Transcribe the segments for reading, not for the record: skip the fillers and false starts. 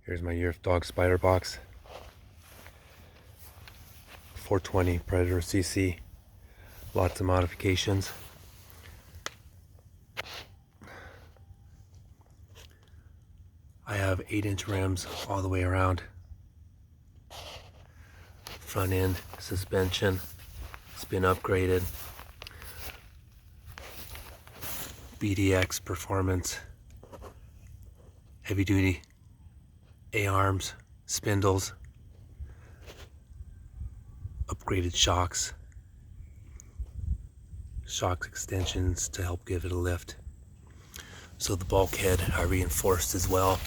Here's my Yerfdog Spiderbox. 420 Predator CC. Lots of modifications. I have 8-inch rims all the way around. Front end suspension. It's been upgraded. BDX performance. Heavy duty A-arms, spindles, upgraded shocks, shock extensions to help give it a lift. So the bulkhead I reinforced as well.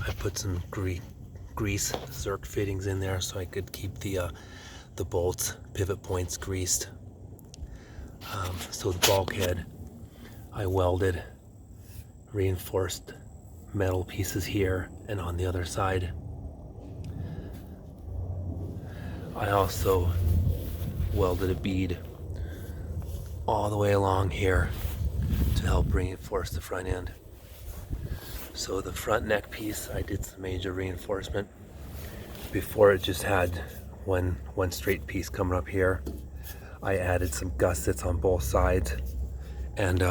I put some grease Zerk fittings in there so I could keep the bolts, pivot points greased. So the bulkhead I welded reinforced metal pieces here and on the other side. I also welded a bead all the way along here to help reinforce the front end. So the front neck piece, I did some major reinforcement. Before it just had one straight piece coming up here. I added some gussets on both sides and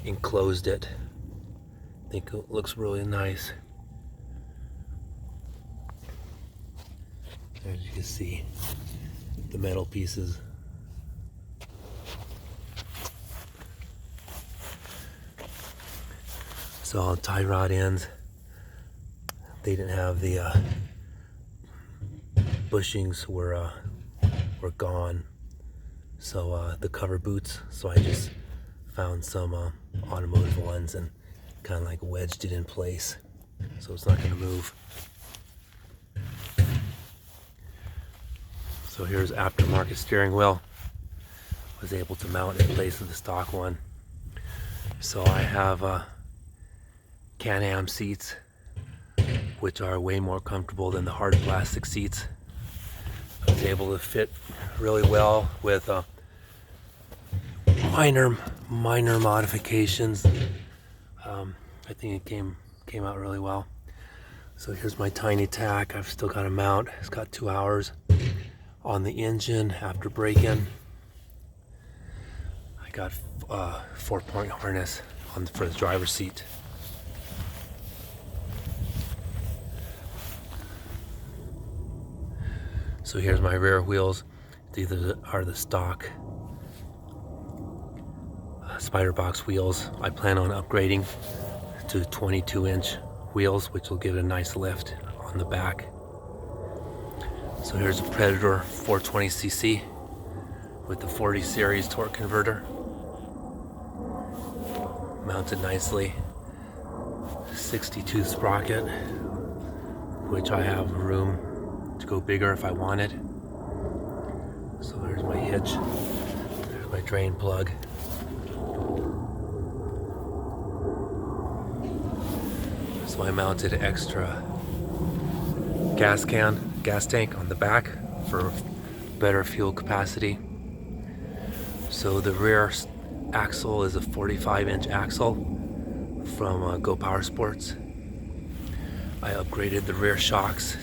enclosed it. I think it looks really nice. As you can see, the metal pieces. So on tie rod ends, they didn't have the bushings were gone. So the cover boots. So I just found some automotive ones and kind of like wedged it in place, so it's not going to move. So here's aftermarket steering wheel. Was able to mount in place of the stock one. So I have Can-Am seats, which are way more comfortable than the hard plastic seats. I was able to fit really well with minor modifications. I think it came out really well. So here's my tiny tack. I've still got a mount. It's got 2 hours on the engine after break-in. I got 4-point harness for the driver's seat. So here's my rear wheels. These are the stock Spiderbox wheels. I plan on upgrading to 22-inch wheels, which will give it a nice lift on the back. So here's a Predator 420cc with the 40 series torque converter. Mounted nicely. 62 sprocket, which I have room to go bigger if I wanted. So there's my hitch. There's my drain plug. So I mounted an extra gas tank on the back for better fuel capacity. So the rear axle is a 45-inch axle from Go Power Sports. I upgraded the rear shocks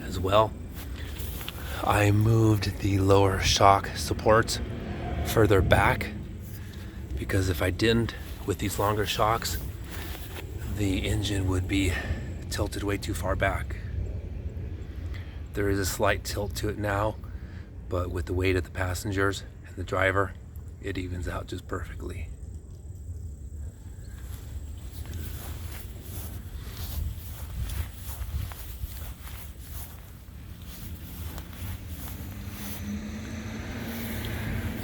as well. I moved the lower shock supports further back because if I didn't, with these longer shocks, the engine would be tilted way too far back. There is a slight tilt to it now, but with the weight of the passengers and the driver, it evens out just perfectly.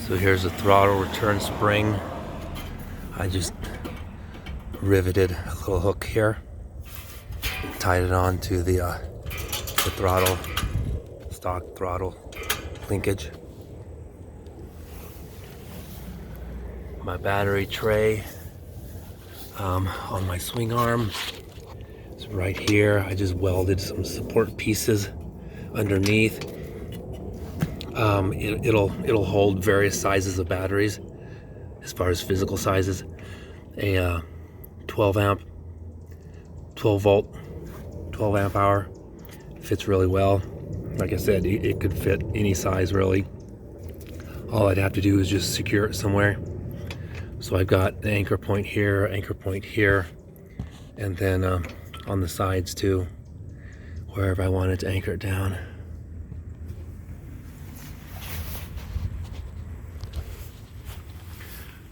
So here's a throttle return spring. I just riveted a little hook here, tied it on to the throttle, stock throttle linkage. My battery tray on my swing arm is right here. I just welded some support pieces underneath. It'll hold various sizes of batteries as far as physical sizes. A 12 amp 12 volt, 12 amp hour. Fits really well. Like I said, it could fit any size really. All I'd have to do is just secure it somewhere. So I've got an anchor point here, and then on the sides too, wherever I wanted to anchor it down.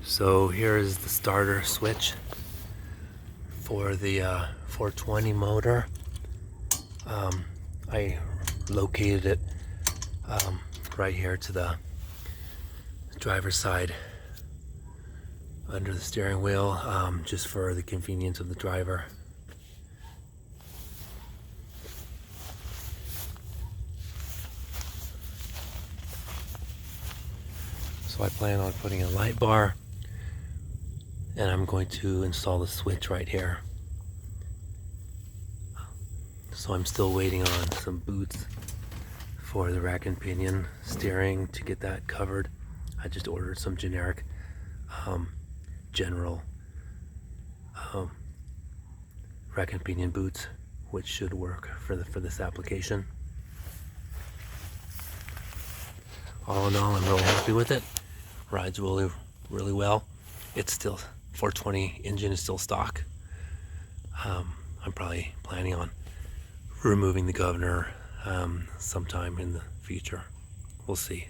So here is the starter switch for the 420 motor. I located it right here to the driver's side under the steering wheel, just for the convenience of the driver. So I plan on putting a light bar, and I'm going to install the switch right here. So I'm still waiting on some boots for the rack and pinion steering to get that covered. I just ordered some generic general rack and pinion boots, which should work for this application. All in all, I'm really happy with it. Rides really well. It's still 420 engine is still stock. I'm probably planning on removing the governor sometime in the future. We'll see.